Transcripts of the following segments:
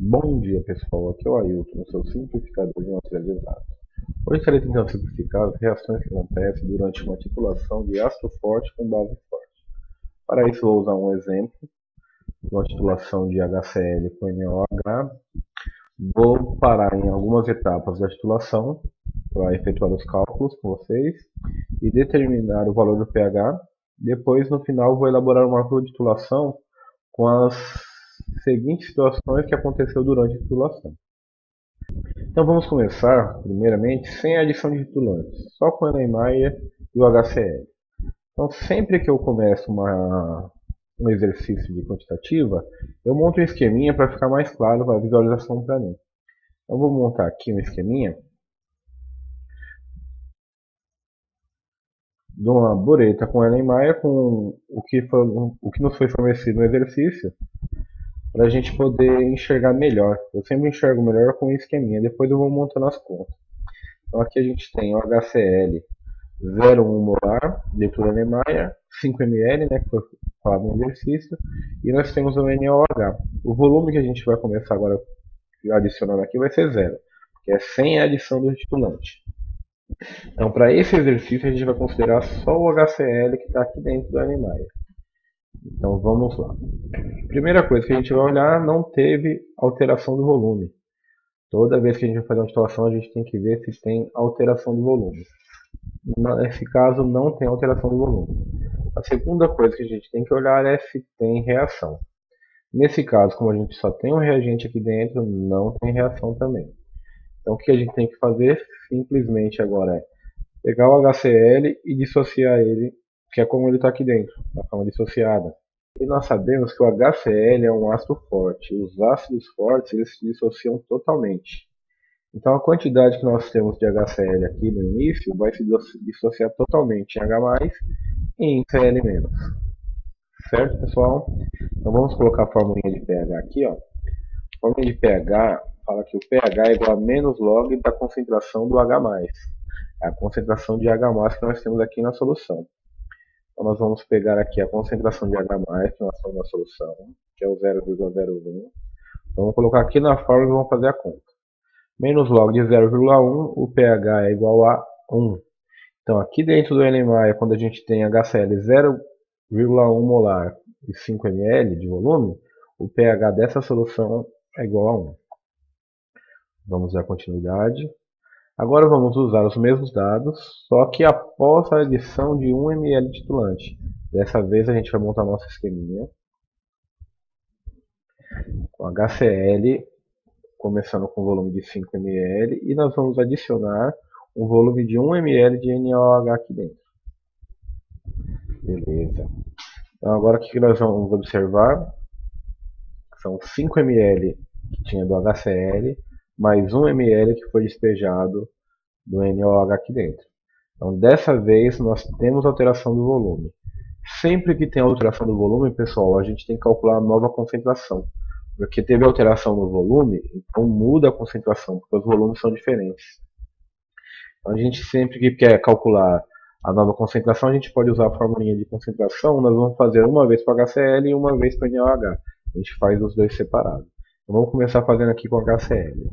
Bom dia pessoal, aqui é o Ailton, o seu simplificador de materiais exatos. Hoje estarei tentando simplificar as reações que acontecem durante uma titulação de ácido forte com base forte. Para isso vou usar um exemplo, uma titulação de HCl com NaOH. Vou parar em algumas etapas da titulação para efetuar os cálculos com vocês e determinar o valor do pH. Depois, no final, vou elaborar uma titulação com as seguintes situações que aconteceu durante a titulação. Então vamos começar, primeiramente, sem a adição de titulantes, só com a Niemeyer e o HCl. Então sempre que eu começo um exercício de quantitativa, eu monto um esqueminha para ficar mais claro a visualização para mim. Então vou montar aqui um esqueminha de uma bureta com a Niemeyer com o que nos foi fornecido no exercício, para a gente poder enxergar melhor. Eu sempre enxergo melhor com um esqueminha, depois eu vou montando as contas. Então aqui a gente tem o HCl 0,1 molar, leitura Niemeyer, 5 ml, né, que foi falado no exercício, e nós temos o NaOH. O volume que a gente vai começar agora adicionando aqui vai ser zero, que é sem a adição do titulante. Então, para esse exercício, a gente vai considerar só o HCl que está aqui dentro do Niemeyer. Então, vamos lá. Primeira coisa que a gente vai olhar, não teve alteração do volume. Toda vez que a gente vai fazer uma titulação, a gente tem que ver se tem alteração do volume. Nesse caso, não tem alteração do volume. A segunda coisa que a gente tem que olhar é se tem reação. Nesse caso, como a gente só tem um reagente aqui dentro, não tem reação também. Então, o que a gente tem que fazer simplesmente agora é pegar o HCl e dissociar ele, que é como ele está aqui dentro, na forma dissociada. E nós sabemos que o HCl é um ácido forte. Os ácidos fortes eles se dissociam totalmente. Então a quantidade que nós temos de HCl aqui no início vai se dissociar totalmente em H+, e em Cl-. Certo, pessoal? Então vamos colocar a formulinha de pH aqui. Ó. A formulinha de pH fala que o pH é igual a menos log da concentração do H+. É a concentração de H+, que nós temos aqui na solução. Então nós vamos pegar aqui a concentração de H+, que nós temos na solução, que é o 0,01. Vamos colocar aqui na fórmula e vamos fazer a conta. Menos log de 0,1, o pH é igual a 1. Então aqui dentro do Niemeyer, quando a gente tem HCl 0,1 molar e 5 ml de volume, o pH dessa solução é igual a 1. Vamos dar continuidade. Agora vamos usar os mesmos dados, só que após a adição de 1 ml de titulante. Dessa vez a gente vai montar nosso esqueminha com HCl, começando com volume de 5 ml, e nós vamos adicionar um volume de 1 ml de NaOH aqui dentro. Beleza. Então agora o que nós vamos observar? São 5 ml que tinha do HCl, mais 1 ml que foi despejado do NaOH aqui dentro. Então dessa vez nós temos alteração do volume. Sempre que tem alteração do volume, pessoal, a gente tem que calcular a nova concentração. Porque teve alteração no volume, então muda a concentração, porque os volumes são diferentes. Então a gente sempre que quer calcular a nova concentração, a gente pode usar a formulinha de concentração. Nós vamos fazer uma vez para HCl e uma vez para NaOH. A gente faz os dois separados. Então vamos começar fazendo aqui com HCl.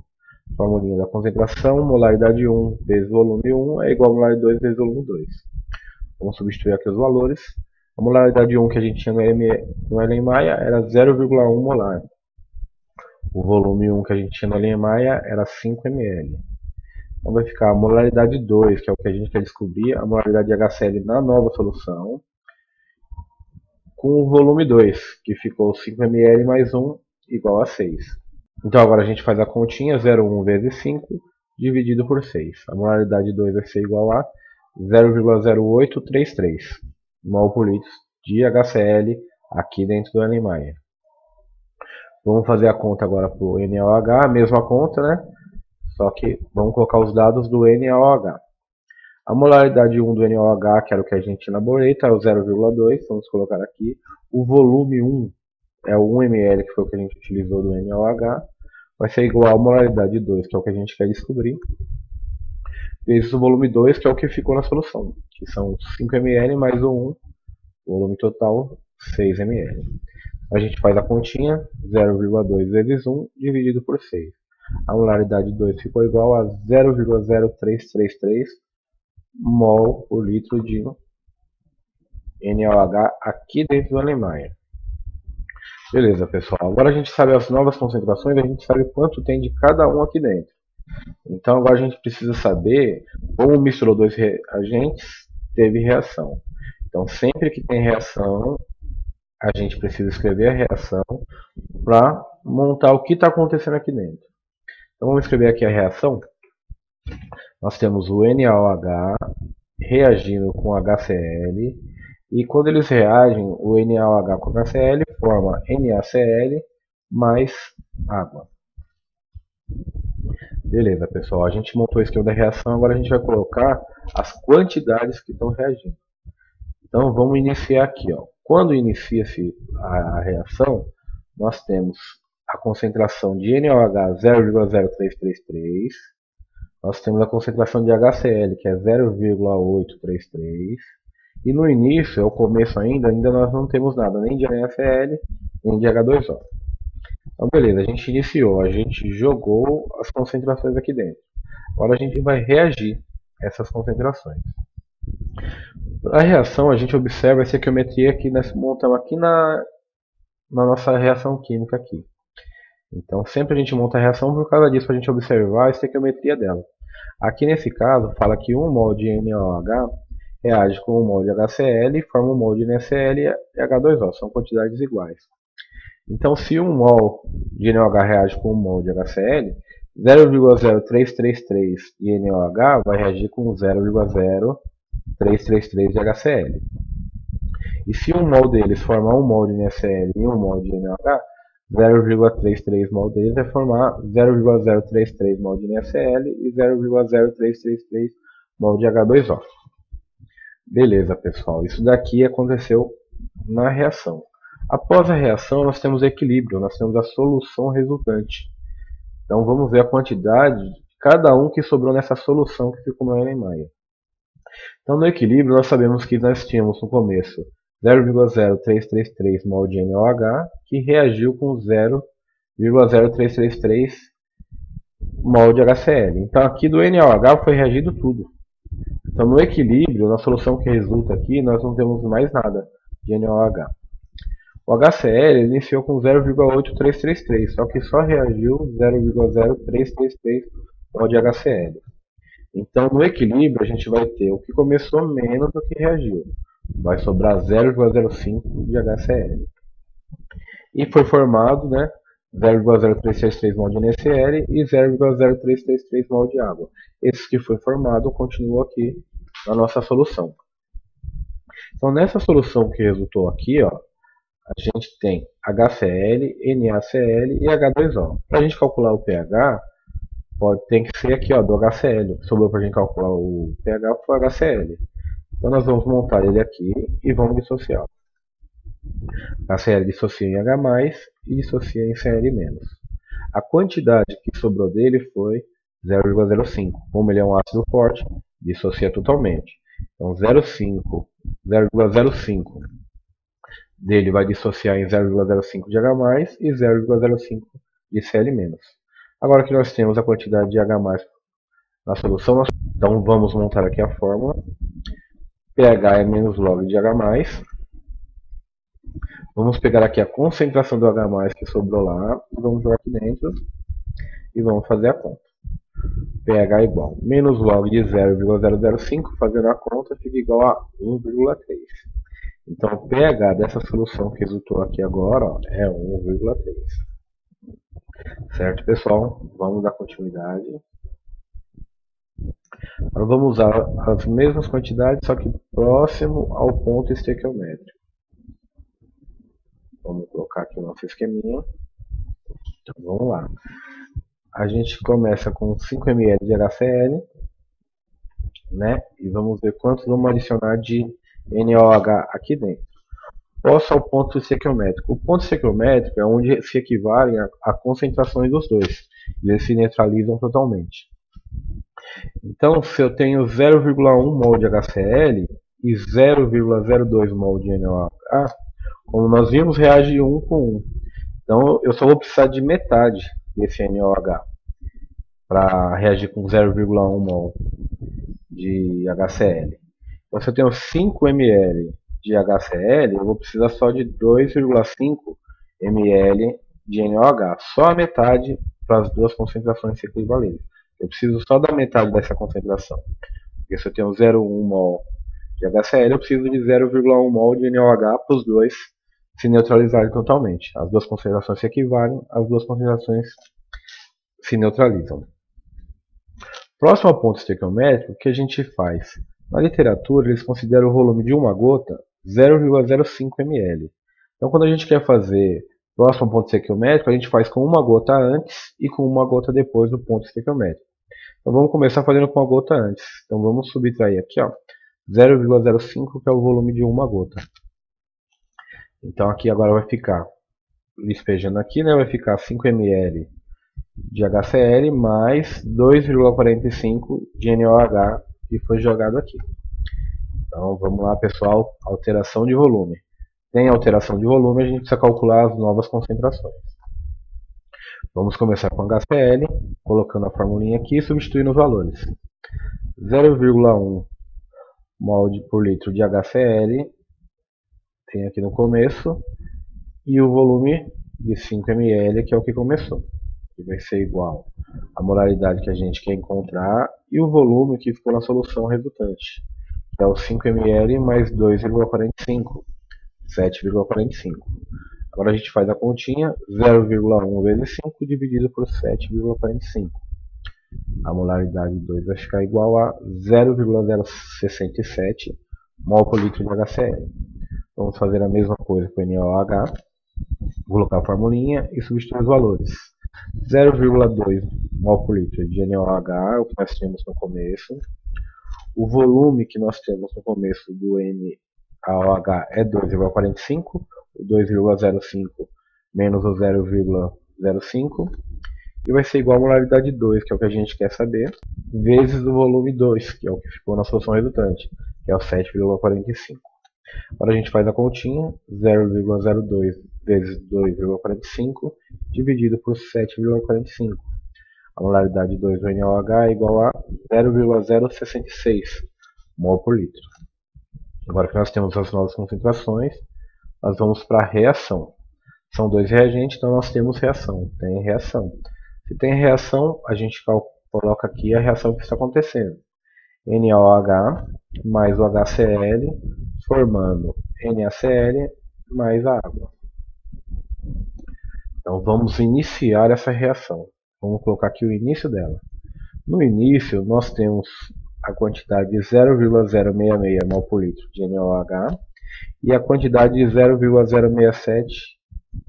Formulinha da concentração, molaridade 1 vezes volume 1 é igual a molaridade 2 vezes volume 2. Vamos substituir aqui os valores. A molaridade 1 que a gente tinha no Niemeyer era 0,1 molar. O volume 1 que a gente tinha no Niemeyer era 5 ml. Então vai ficar a molaridade 2, que é o que a gente quer descobrir, a molaridade de HCl na nova solução, com o volume 2, que ficou 5 ml mais 1 igual a 6. Então agora a gente faz a continha, 0,1 vezes 5, dividido por 6. A molaridade 2 vai ser igual a 0,0833 mol por litro de HCl aqui dentro do Niemeyer. Vamos fazer a conta agora para o NaOH, a mesma conta, né? Só que vamos colocar os dados do NaOH. A molaridade 1 do NaOH, que era o que a gente tinha na boreta, é o 0,2, vamos colocar aqui. O volume 1 é o 1 ml, que foi o que a gente utilizou do NaOH. Vai ser igual a molaridade 2, que é o que a gente quer descobrir, vezes o volume 2, que é o que ficou na solução, que são 5 ml mais o 1, volume total 6 ml. A gente faz a continha, 0,2 vezes 1 dividido por 6. A molaridade de 2 ficou igual a 0,0333 mol por litro de NaOH aqui dentro do Alemanha. Beleza, pessoal. Agora a gente sabe as novas concentrações, a gente sabe quanto tem de cada um aqui dentro. Então agora a gente precisa saber como misturou dois reagentes, teve reação. Então sempre que tem reação, a gente precisa escrever a reação para montar o que está acontecendo aqui dentro. Então vamos escrever aqui a reação. Nós temos o NaOH reagindo com HCl, e quando eles reagem, o NaOH com HCl forma NaCl mais água. Beleza, pessoal, a gente montou o esquema da reação, agora a gente vai colocar as quantidades que estão reagindo. Então vamos iniciar aqui. Ó. Quando inicia-se a reação, nós temos a concentração de NaOH 0,0333, nós temos a concentração de HCl, que é 0,833, e no início, é o começo ainda nós não temos nada, nem de NaCl, nem de H2O. Então beleza, a gente iniciou, a gente jogou as concentrações aqui dentro. Agora a gente vai reagir essas concentrações. A reação, a gente observa essa estequiometria que nós montamos aqui na nossa reação química aqui. Então sempre a gente monta a reação por causa disso, para a gente observar a estequiometria dela. Aqui nesse caso, fala que 1 mol de NaOH reage com 1 mol de HCl e forma 1 mol de NaCl e H2O, são quantidades iguais. Então, se 1 mol de NaOH reage com 1 mol de HCl, 0,0333 de NaOH vai reagir com 0,0333 de HCl. E se 1 mol deles formar 1 mol de NaCl e 1 mol de NaOH, 0,33 mol deles vai formar 0,033 mol de NaCl e 0,0333 mol de H2O. Beleza, pessoal, isso daqui aconteceu na reação. Após a reação, nós temos equilíbrio, nós temos a solução resultante. Então vamos ver a quantidade de cada um que sobrou nessa solução que ficou no Erlenmeyer. Então no equilíbrio, nós sabemos que nós tínhamos no começo 0,0333 mol de NaOH, que reagiu com 0,0333 mol de HCl. Então aqui do NaOH foi reagido tudo. Então no equilíbrio, na solução que resulta aqui, nós não temos mais nada de NaOH. O HCl iniciou com 0,8333, só que só reagiu 0,0333 mol de HCl. Então no equilíbrio a gente vai ter o que começou menos do que reagiu. Vai sobrar 0,05 de HCl. E foi formado, né, 0,0333 mol de NaCl e 0,0333 mol de água. Esse que foi formado continua aqui na nossa solução. Então nessa solução que resultou aqui, ó, a gente tem HCl, NaCl e H2O. Para a gente calcular o pH, tem que ser aqui ó, do HCl. Sobrou para a gente calcular o pH foi o HCl. Então nós vamos montar ele aqui e vamos dissociar. HCl dissocia em H+, e dissocia em Cl-. A quantidade que sobrou dele foi 0,05. Como ele é um ácido forte, dissocia totalmente. Então 0,05 dele vai dissociar em 0,05 de H+, e 0,05 de Cl-. Agora que nós temos a quantidade de H+ na solução, então vamos montar aqui a fórmula. pH é menos log de H+. Vamos pegar aqui a concentração do H+ que sobrou lá, e vamos jogar aqui dentro, e vamos fazer a conta. pH é igual a menos log de 0,005, fazendo a conta, fica igual a 1,3. Então o pH dessa solução que resultou aqui agora ó, é 1,3. Certo, pessoal? Vamos dar continuidade. Agora vamos usar as mesmas quantidades, só que próximo ao ponto estequiométrico. Vamos colocar aqui o nosso esqueminha. Então vamos lá. A gente começa com 5 ml de HCl, né? E vamos ver quantos vamos adicionar de NaOH aqui dentro. Posso ao ponto estequiométrico. O ponto estequiométrico é onde se equivalem a concentrações dos dois. Eles se neutralizam totalmente. Então, se eu tenho 0,1 mol de HCl e 0,02 mol de NaOH, Como nós vimos, reage 1 com 1. Então eu só vou precisar de metade desse NaOH para reagir com 0,1 mol de HCl. Então, se eu tenho 5 ml de HCl, eu vou precisar só de 2,5 ml de NaOH. Só a metade para as duas concentrações equivalentes. Eu preciso só da metade dessa concentração. Porque se eu tenho 0,1 mol de HCl, eu preciso de 0,1 mol de NaOH para os dois se neutralizarem totalmente. As duas concentrações se equivalem, as duas concentrações se neutralizam. Próximo ao ponto estequiométrico, o que a gente faz? Na literatura, eles consideram o volume de uma gota 0,05 ml. Então, quando a gente quer fazer próximo ao ponto estequiométrico, a gente faz com uma gota antes e com uma gota depois do ponto estequiométrico. Então, vamos começar fazendo com uma gota antes. Então, vamos subtrair aqui, 0,05, que é o volume de uma gota. Então, aqui agora vai ficar, despejando aqui, né, vai ficar 5 ml de HCl mais 2,45 de NaOH que foi jogado aqui. Então vamos lá, pessoal, alteração de volume. Tem alteração de volume, a gente precisa calcular as novas concentrações. Vamos começar com HCl, colocando a formulinha aqui e substituindo os valores. 0,1 mol por litro de HCl tem aqui no começo, e o volume de 5 ml, que é o que começou, que vai ser igual à molaridade que a gente quer encontrar e o volume que ficou na solução resultante, que é o 5 ml mais 2,45, 7,45. Agora a gente faz a continha, 0,1 vezes 5 dividido por 7,45. A molaridade de 2 vai ficar igual a 0,067 mol por litro de HCl. Vamos fazer a mesma coisa com o NaOH. Vou colocar a formulinha e substituir os valores. 0,2 mol por litro de NaOH é o que nós temos no começo. O volume que nós temos no começo do NaOH é 2,45. O 2,05 menos o 0,05. E vai ser igual a molaridade 2, que é o que a gente quer saber, vezes o volume 2, que é o que ficou na solução resultante, que é o 7,45. Agora a gente faz a continha, 0,02 vezes 2,45 dividido por 7,45. A molaridade de 2 do NaOH é igual a 0,066 mol por litro. Agora que nós temos as novas concentrações, nós vamos para a reação. São dois reagentes, então nós temos reação. Tem reação. Se tem reação, a gente coloca aqui a reação que está acontecendo. NaOH mais o HCl formando NaCl mais a água. Então vamos iniciar essa reação. Vamos colocar aqui o início dela. No início nós temos a quantidade de 0,066 mol por litro de NaOH e a quantidade de 0,067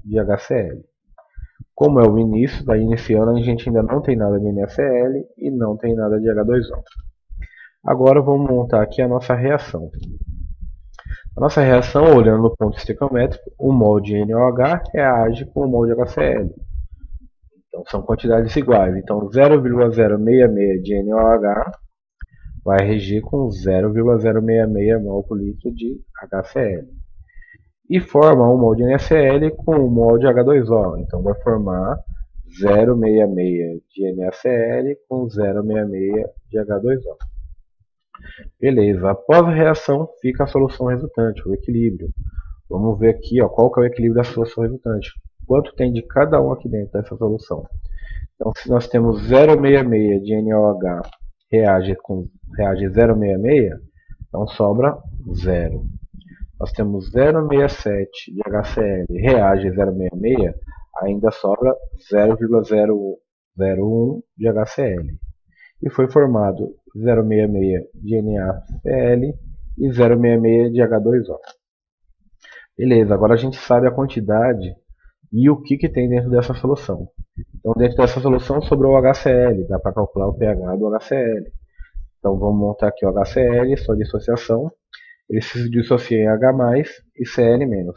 de HCl. Como é o início, está iniciando, a gente ainda não tem nada de NaCl e não tem nada de H2O. Agora vamos montar aqui a nossa reação. A nossa reação, olhando no ponto estequiométrico, o mol de NaOH reage com o mol de HCl. Então são quantidades iguais. Então 0,066 de NaOH vai reagir com 0,066 mol por litro de HCl. E forma um mol de NaCl com um mol de H2O. Então vai formar 0,66 de NaCl com 0,66 de H2O. Beleza, após a reação fica a solução resultante, o equilíbrio. Vamos ver aqui qual que é o equilíbrio da solução resultante. Quanto tem de cada um aqui dentro dessa solução. Então se nós temos 0,66 de NaOH reage 0,66, então sobra 0. Nós temos 0,67 de HCl reage 0,66, ainda sobra 0,001 de HCl. E foi formado 0,66 de NaCl e 0,66 de H2O. Beleza, agora a gente sabe a quantidade e o que tem dentro dessa solução. Então dentro dessa solução sobrou o HCl, dá para calcular o pH do HCl. Então vamos montar aqui o HCl, sua dissociação. Ele se dissocia em H+, e Cl-.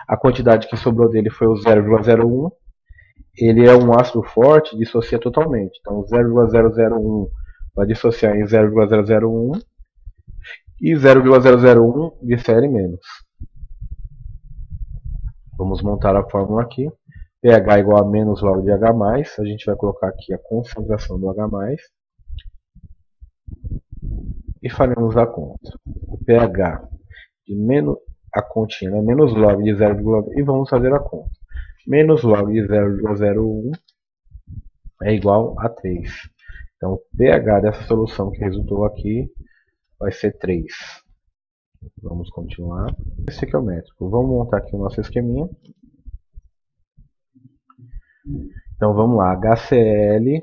A quantidade que sobrou dele foi o 0,01. Ele é um ácido forte, dissocia totalmente. Então 0,001 vai dissociar em 0,001 e 0,001 de Cl-. Vamos montar a fórmula aqui. pH igual a menos log de H+, a gente vai colocar aqui a concentração do H+, e faremos a conta. O pH de menos, a continha, né? Menos log de 0,1 e vamos fazer a conta. Menos log de 0,01 é igual a 3. Então o pH dessa solução que resultou aqui vai ser 3. Vamos continuar. Esse aqui é o métrico. Vamos montar aqui o nosso esqueminha. Então vamos lá, HCl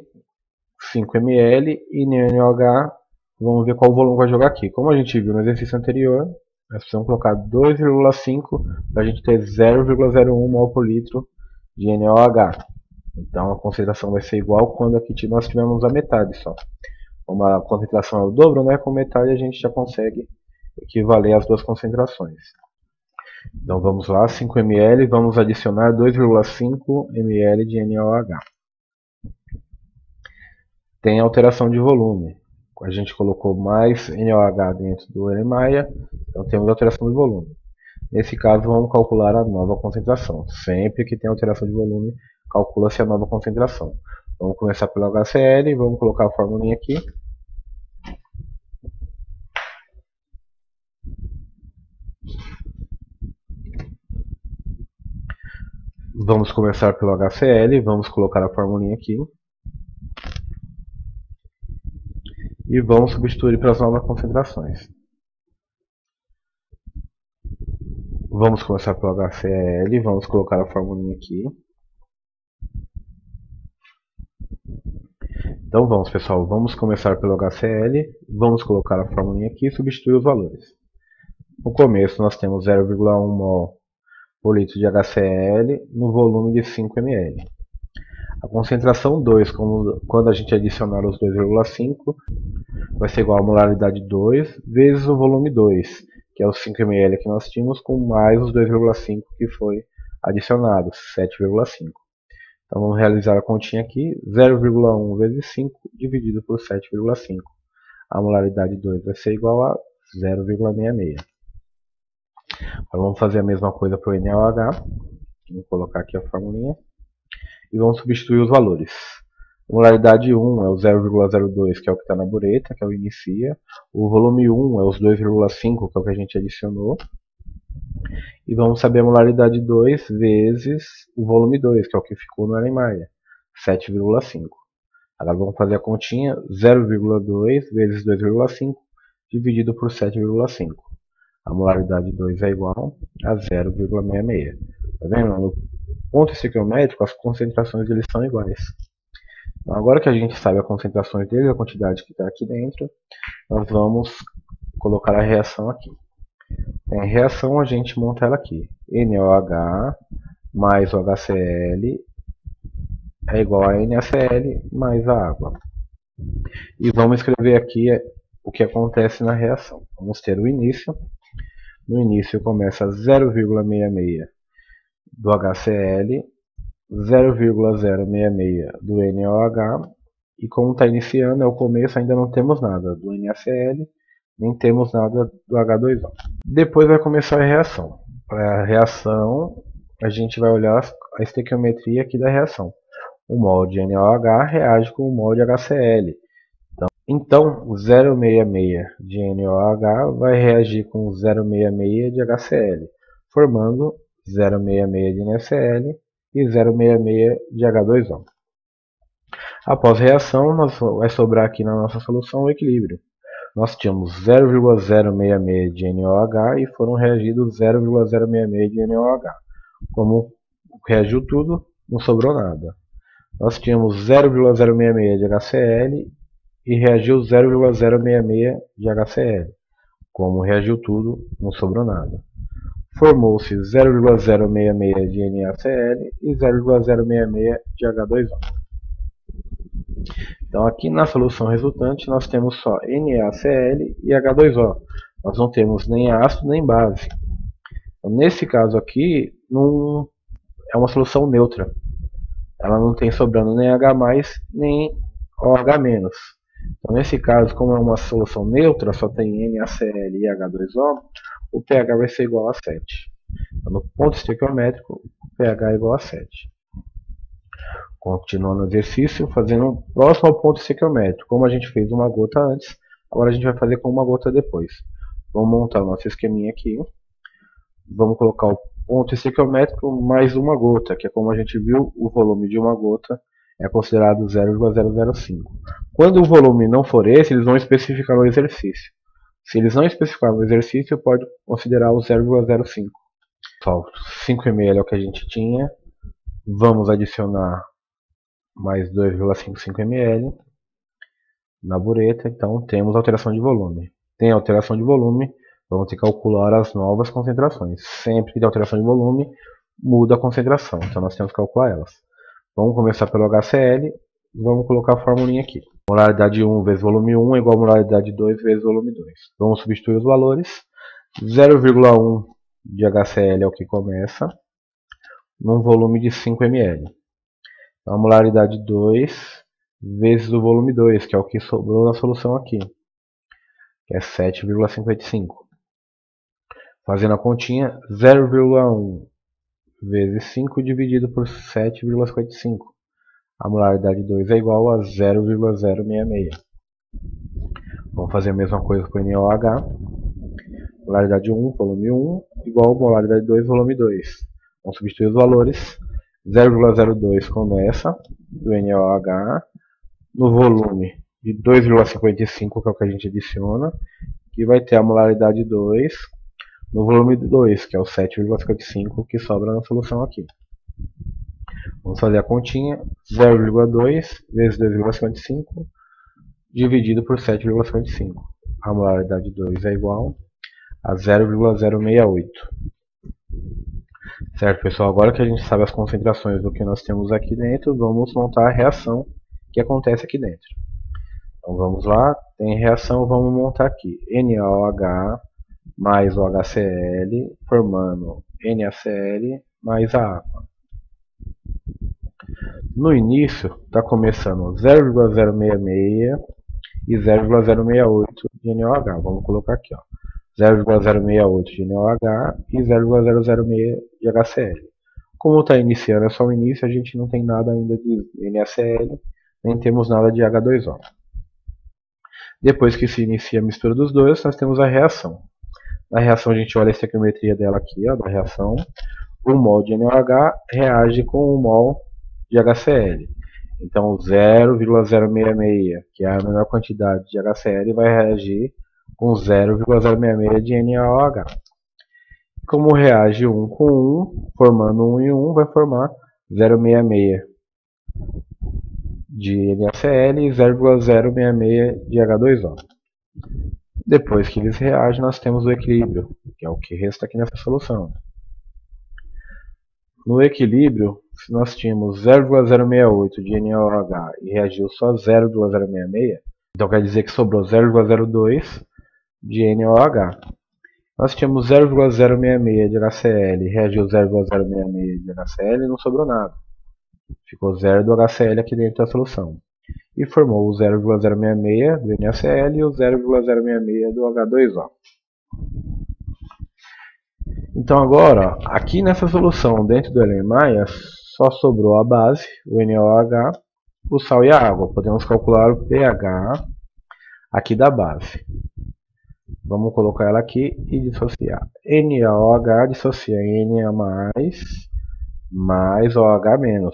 5 ml e NaOH, vamos ver qual volume vai jogar aqui. Como a gente viu no exercício anterior, nós precisamos colocar 2,5 para a gente ter 0,01 mol por litro de NaOH. Então a concentração vai ser igual quando aqui nós tivermos a metade só. Como a concentração é o dobro, né? Com metade a gente já consegue equivaler as duas concentrações. Então vamos lá, 5 ml, vamos adicionar 2,5 ml de NaOH. Tem alteração de volume. A gente colocou mais NaOH dentro do NMaia, então temos alteração de volume. Nesse caso, vamos calcular a nova concentração. Sempre que tem alteração de volume, calcula-se a nova concentração. Vamos começar pelo HCl, vamos colocar a formulinha aqui. Vamos começar pelo HCl, vamos colocar a formulinha aqui. E vamos substituir para as novas concentrações. Vamos começar pelo HCl, vamos colocar a formulinha aqui. Então vamos, pessoal, vamos começar pelo HCl, vamos colocar a formulinha aqui e substituir os valores. No começo nós temos 0,1 mol por litro de HCl no volume de 5 ml. A concentração 2, quando a gente adicionar os 2,5, vai ser igual a molaridade 2 vezes o volume 2, que é os 5 ml que nós tínhamos, com mais os 2,5 que foi adicionado, 7,5. Então vamos realizar a continha aqui, 0,1 vezes 5 dividido por 7,5. A molaridade 2 vai ser igual a 0,66. Agora vamos fazer a mesma coisa para o NaOH. Vou colocar aqui a formulinha. E vamos substituir os valores. A molaridade 1 é o 0,02, que é o que está na bureta, que é o inicia. O volume 1 é os 2,5, que é o que a gente adicionou. E vamos saber a molaridade 2 vezes o volume 2, que é o que ficou no NMaia, 7,5. Agora vamos fazer a continha, 0,2 vezes 2,5 dividido por 7,5. A molaridade 2 é igual a 0,66. Tá vendo? No ponto estequiométrico, as concentrações deles são iguais. Então, agora que a gente sabe as concentrações deles, a quantidade que está aqui dentro, nós vamos colocar a reação aqui. Em reação, a gente monta ela aqui. NaOH mais o HCl é igual a NaCl mais a água. E vamos escrever aqui o que acontece na reação. Vamos ter o início. No início começa 0,66 do HCl, 0,066 do NaOH, e como está iniciando, é o começo, ainda não temos nada do NaCl, nem temos nada do H2O. Depois vai começar a reação. Para a reação, a gente vai olhar a estequiometria aqui da reação. O mol de NaOH reage com o mol de HCl. Então, o 0,66 de NaOH vai reagir com o 0,66 de HCl, formando 0,66 de NaCl e 0,66 de H2O. Após a reação, vai sobrar aqui na nossa solução o equilíbrio. Nós tínhamos 0,066 de NaOH e foram reagidos 0,066 de NaOH. Como reagiu tudo, não sobrou nada. Nós tínhamos 0,066 de HCl e reagiu 0,066 de HCl. Como reagiu tudo, não sobrou nada. Formou-se 0,066 de NaCl e 0,066 de H2O. Então aqui na solução resultante nós temos só NaCl e H2O. Nós não temos nem ácido nem base. Então, nesse caso aqui não é uma solução neutra. Ela não tem sobrando nem H+, nem OH-. Então nesse caso, como é uma solução neutra, só tem NaCl e H2O, o pH vai ser igual a 7. No ponto estequiométrico, o pH é igual a 7. Continuando o exercício, fazendo próximo ao ponto estequiométrico. Como a gente fez uma gota antes, agora a gente vai fazer com uma gota depois. Vamos montar o nosso esqueminha aqui. Vamos colocar o ponto estequiométrico mais uma gota, que é como a gente viu, o volume de uma gota é considerado 0,005. Quando o volume não for esse, eles vão especificar no exercício. Se eles não especificarem no exercício, pode considerar o 0,05. 5 ml é o que a gente tinha. Vamos adicionar mais 2,55 ml na bureta. Então temos alteração de volume. Tem alteração de volume, vamos ter que calcular as novas concentrações. Sempre que tem alteração de volume, muda a concentração. Então nós temos que calcular elas. Vamos começar pelo HCl. Vamos colocar a formulinha aqui. Molaridade 1 vezes volume 1 é igual a molaridade 2 vezes volume 2. Vamos substituir os valores. 0,1 de HCl é o que começa, num volume de 5 ml. Então, a molaridade 2 vezes o volume 2, que é o que sobrou na solução aqui, que é 7,55. Fazendo a continha, 0,1 vezes 5 dividido por 7,55. A molaridade 2 é igual a 0,066. Vamos fazer a mesma coisa com o NaOH. Molaridade 1, volume 1, igual a molaridade 2, volume 2. Vamos substituir os valores. 0,02 começa do NaOH no volume de 2,55, que é o que a gente adiciona, que vai ter a molaridade 2 no volume 2, que é o 7,55 que sobra na solução aqui. Vamos fazer a continha. 0,2 vezes 2,55 dividido por 7,55. A molaridade 2 é igual a 0,068. Certo, pessoal? Agora que a gente sabe as concentrações do que nós temos aqui dentro, vamos montar a reação que acontece aqui dentro. Então vamos lá, tem reação, vamos montar aqui NaOH mais o HCl, formando NaCl mais a água. No início está começando 0,066 e 0,068 de NaOH. Vamos colocar aqui, ó. 0,068 de NaOH e 0,006 de HCl. Como está iniciando, é só o início, a gente não tem nada ainda de NaCl, nem temos nada de H2O. Depois que se inicia a mistura dos dois, nós temos a reação. Na reação a gente olha a estequiometria dela aqui, ó, da reação. 1 mol de NaOH reage com 1 mol de HCl. Então 0,066, que é a menor quantidade de HCl, vai reagir com 0,066 de NaOH. Como reage 1 com 1, formando 1 e 1, vai formar 0,66 de NaCl e 0,066 de H2O. Depois que eles reagem, nós temos o equilíbrio, que é o que resta aqui nessa solução. No equilíbrio, se nós tínhamos 0,068 de NaOH e reagiu só 0,066, então quer dizer que sobrou 0,02 de NaOH. Nós tínhamos 0,066 de HCl e reagiu 0,066 de HCl e não sobrou nada. Ficou 0 do HCl aqui dentro da solução. E formou o 0,066 do NaCl e o 0,066 do H2O. Então agora, aqui nessa solução, dentro do Erlenmeyer, só sobrou a base, o NaOH, o sal e a água. Podemos calcular o pH aqui da base. Vamos colocar ela aqui e dissociar. NaOH dissocia Na+, mais OH-.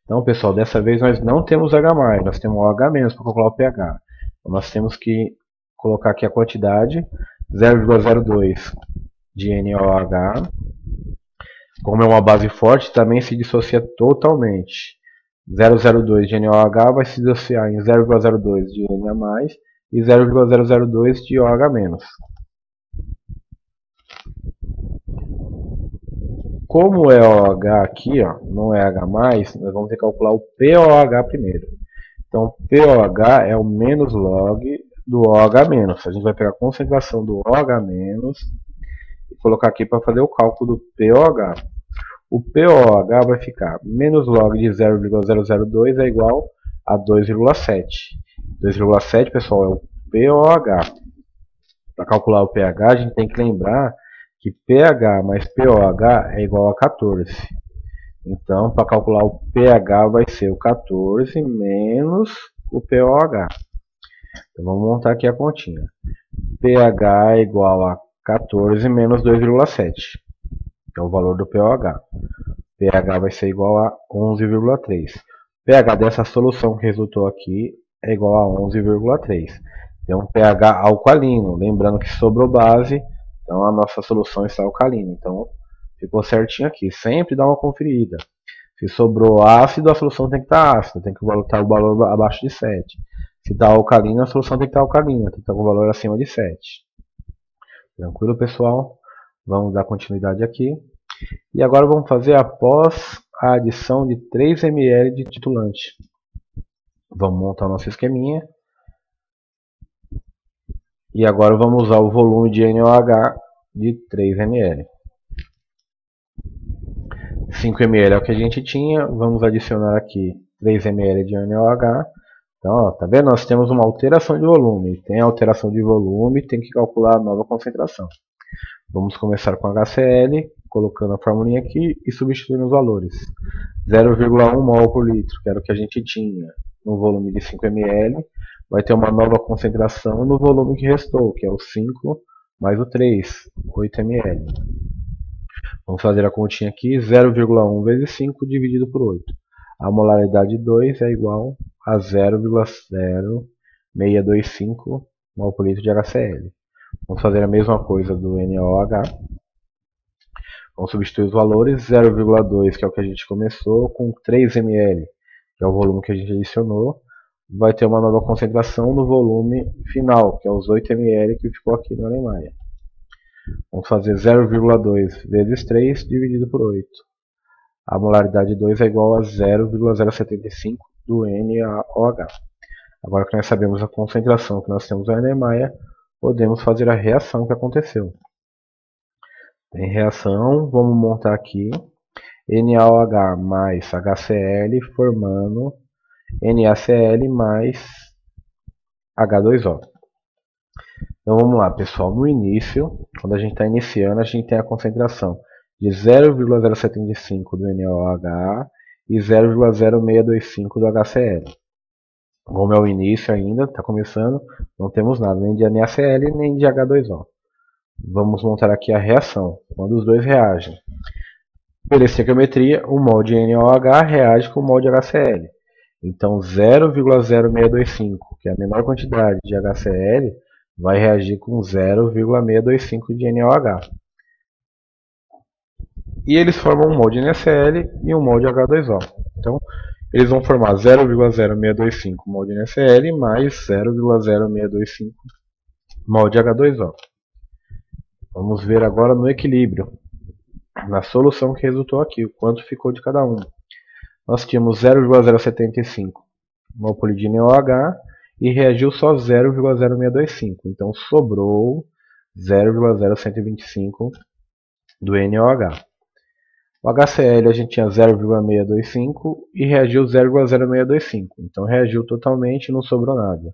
Então, pessoal, dessa vez nós não temos H+, nós temos OH- para calcular o pH. Então, nós temos que colocar aqui a quantidade, 0,02 de NaOH. Como é uma base forte, também se dissocia totalmente. 0,02 de NaOH vai se dissociar em 0,02 de Na+, e 0,002 de OH-. Como é OH aqui, ó, não é H+, nós vamos ter que calcular o POH primeiro. Então, POH é o menos log do OH-. A gente vai pegar a concentração do OH- e colocar aqui para fazer o cálculo do POH. O POH vai ficar menos log de 0,002 é igual a 2,7. 2,7, pessoal, é o POH. Para calcular o pH, a gente tem que lembrar que pH mais pOH é igual a 14. Então, para calcular o pH vai ser o 14 menos o pOH. Então, vamos montar aqui a continha. pH é igual a 14 menos 2,7, que é o valor do pOH. pH vai ser igual a 11,3. pH dessa solução que resultou aqui é igual a 11,3. Tem um pH alcalino, lembrando que sobrou base, então a nossa solução está alcalina. Então ficou certinho aqui. Sempre dá uma conferida. Se sobrou ácido, a solução tem que estar ácida, tem que estar o valor abaixo de 7. Se está alcalina, a solução tem que estar alcalina, tem que estar com o valor acima de 7. Tranquilo, pessoal? Vamos dar continuidade aqui. E agora vamos fazer após a adição de 3 ml de titulante. Vamos montar o nosso esqueminha. E agora vamos usar o volume de NaOH de 3 ml. 5 ml é o que a gente tinha. Vamos adicionar aqui 3 ml de NaOH. Então, ó, tá vendo? Nós temos uma alteração de volume. Tem alteração de volume, tem que calcular a nova concentração. Vamos começar com HCl, colocando a formulinha aqui e substituindo os valores. 0,1 mol por litro, que era o que a gente tinha no volume de 5 ml. Vai ter uma nova concentração no volume que restou, que é o 5 mais o 3, 8 ml. Vamos fazer a continha aqui, 0,1 vezes 5 dividido por 8. A molaridade 2 é igual a 0,0625 mol por litro de HCl. Vamos fazer a mesma coisa do NaOH. Vamos substituir os valores, 0,2 que é o que a gente começou, com 3 ml, que é o volume que a gente adicionou. Vai ter uma nova concentração no volume final, que é os 8 ml que ficou aqui no Alemanha. Vamos fazer 0,2 vezes 3 dividido por 8. A molaridade 2 é igual a 0,075 do NaOH. Agora que nós sabemos a concentração que nós temos no Alemanha, podemos fazer a reação que aconteceu. Tem reação, vamos montar aqui NaOH mais HCl formando NaCl mais H2O. Então vamos lá, pessoal. No início, quando a gente está iniciando, a gente tem a concentração de 0,075 do NaOH e 0,0625 do HCl. Como é o início ainda, está começando, não temos nada, nem de NaCl nem de H2O. Vamos montar aqui a reação, quando os dois reagem. Pela estequiometria, o mol de NaOH reage com o mol de HCl. Então 0,0625, que é a menor quantidade de HCl, vai reagir com 0,625 de NaOH. E eles formam um mol de NaCl e um mol de H2O. Então, eles vão formar 0,0625 mol de NaCl mais 0,0625 mol de H2O. Vamos ver agora no equilíbrio, na solução que resultou aqui, o quanto ficou de cada um. Nós tínhamos 0,075 mol de NaOH e reagiu só 0,0625. Então sobrou 0,0125 do NaOH. O HCl a gente tinha 0,625 e reagiu 0,0625. Então reagiu totalmente e não sobrou nada.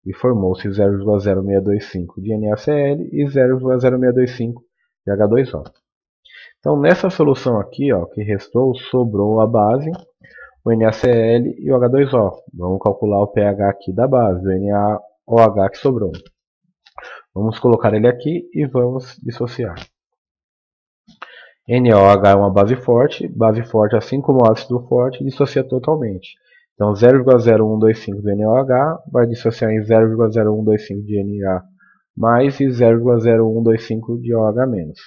E formou-se 0,0625 de NaCl e 0,0625 de H2O. Então nessa solução aqui, ó, que restou, sobrou a base, o NaCl e o H2O. Vamos calcular o pH aqui da base, do NaOH que sobrou. Vamos colocar ele aqui e vamos dissociar. NaOH é uma base forte assim como o ácido forte, dissocia totalmente. Então 0,0125 do NaOH vai dissociar em 0,0125 de Na mais e 0,0125 de OH menos.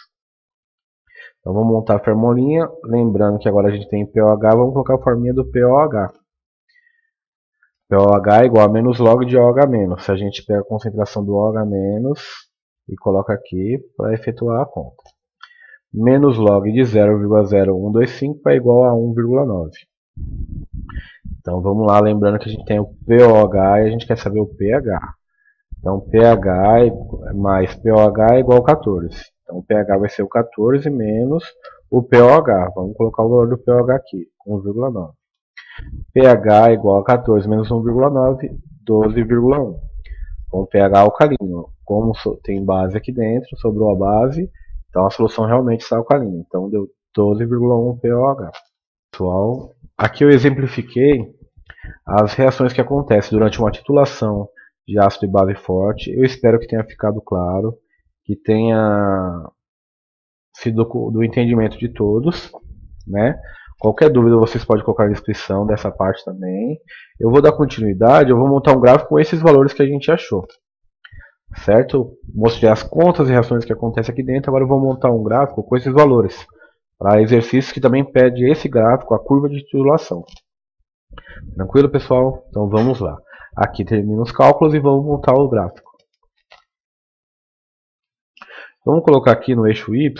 Então vamos montar a formulinha, lembrando que agora a gente tem pOH, vamos colocar a formulinha do pOH. pOH é igual a menos log de OH menos. A gente pega a concentração do OH menos e coloca aqui para efetuar a conta. Menos log de 0,0125 é igual a 1,9. Então vamos lá, lembrando que a gente tem o pOH e a gente quer saber o pH. Então pH mais pOH é igual a 14. Então o pH vai ser o 14 menos o pOH. Vamos colocar o valor do pOH aqui, 1,9. pH é igual a 14 menos 1,9, 12,1. Com pH alcalino. Como tem base aqui dentro, sobrou a base, Então a solução realmente está alcalina. Então deu 12,1 POH. Pessoal, aqui eu exemplifiquei as reações que acontecem durante uma titulação de ácido e base forte. Eu espero que tenha ficado claro, que tenha sido do entendimento de todos, né? Qualquer dúvida vocês podem colocar na descrição dessa parte também. Eu vou dar continuidade, eu vou montar um gráfico com esses valores que a gente achou. Certo? Mostrei as contas e reações que acontecem aqui dentro, agora eu vou montar um gráfico com esses valores. Para exercícios que também pede esse gráfico, a curva de titulação. Tranquilo, pessoal? Então vamos lá. Aqui termina os cálculos e vamos montar o gráfico. Vamos colocar aqui no eixo Y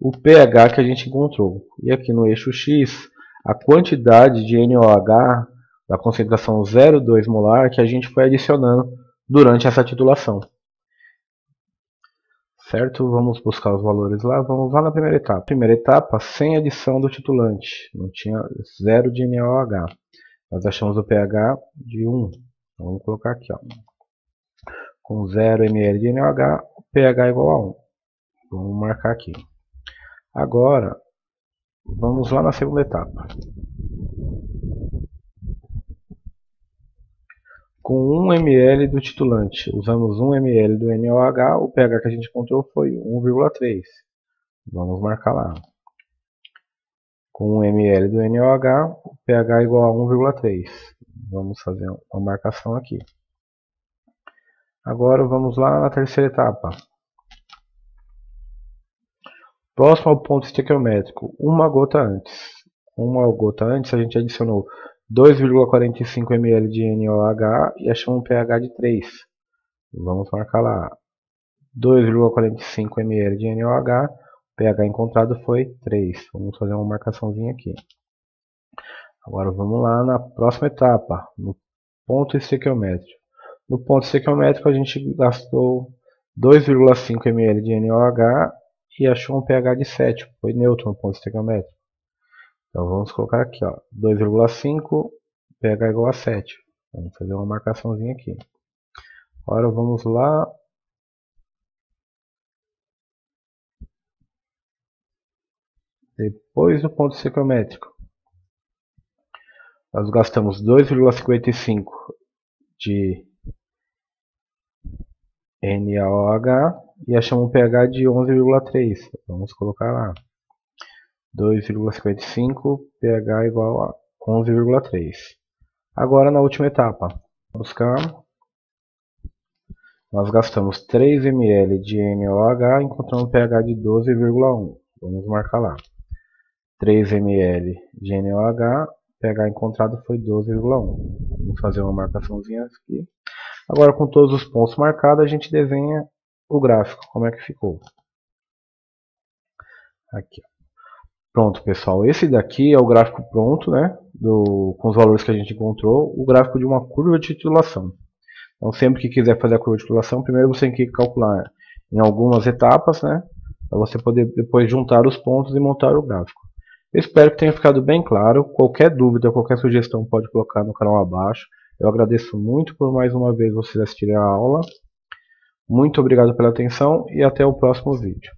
o pH que a gente encontrou. E aqui no eixo X, a quantidade de NOH da concentração 0,2 molar que a gente foi adicionando durante essa titulação. Certo? Vamos buscar os valores lá. Vamos lá na primeira etapa. Primeira etapa, sem adição do titulante. Não tinha 0 de NOH. Nós achamos o pH de 1. Então, vamos colocar aqui. Ó. Com 0 ml de NOH, o pH é igual a 1. Vamos marcar aqui. Agora, vamos lá na segunda etapa. Com 1 ml do titulante, usamos 1 ml do NOH, o pH que a gente encontrou foi 1,3. Vamos marcar lá. Com 1 ml do NOH, o pH é igual a 1,3. Vamos fazer uma marcação aqui. Agora vamos lá na terceira etapa. Próximo ao ponto estequiométrico, uma gota antes. Uma gota antes a gente adicionou 2,45 ml de NOH e achamos um pH de 3. Vamos marcar lá. 2,45 ml de NOH, o pH encontrado foi 3. Vamos fazer uma marcaçãozinha aqui. Agora vamos lá na próxima etapa, no ponto estequiométrico. No ponto estequiométrico a gente gastou 2,5 ml de NOH e achou um pH de 7. Foi neutro no ponto estequiométrico. Então vamos colocar aqui, 2,5, pH igual a 7. Vamos fazer uma marcaçãozinha aqui. Agora vamos lá. Depois do ponto estequiométrico, nós gastamos 2,55 de NaOH e achamos um pH de 11,3. Vamos colocar lá. 2,55, pH igual a 11,3. Agora na última etapa, buscar, nós gastamos 3 ml de NaOH e encontramos um pH de 12,1. Vamos marcar lá. 3 ml de NaOH, pH encontrado foi 12,1. Vamos fazer uma marcaçãozinha aqui. Agora com todos os pontos marcados, a gente desenha o gráfico, como é que ficou. Aqui. Pronto, pessoal. Esse daqui é o gráfico pronto, né? Com os valores que a gente encontrou. O gráfico de uma curva de titulação. Então, sempre que quiser fazer a curva de titulação, primeiro você tem que calcular em algumas etapas, né? Para você poder depois juntar os pontos e montar o gráfico. Eu espero que tenha ficado bem claro. Qualquer dúvida, qualquer sugestão pode colocar no canal abaixo. Eu agradeço muito por mais uma vez vocês assistirem a aula. Muito obrigado pela atenção e até o próximo vídeo.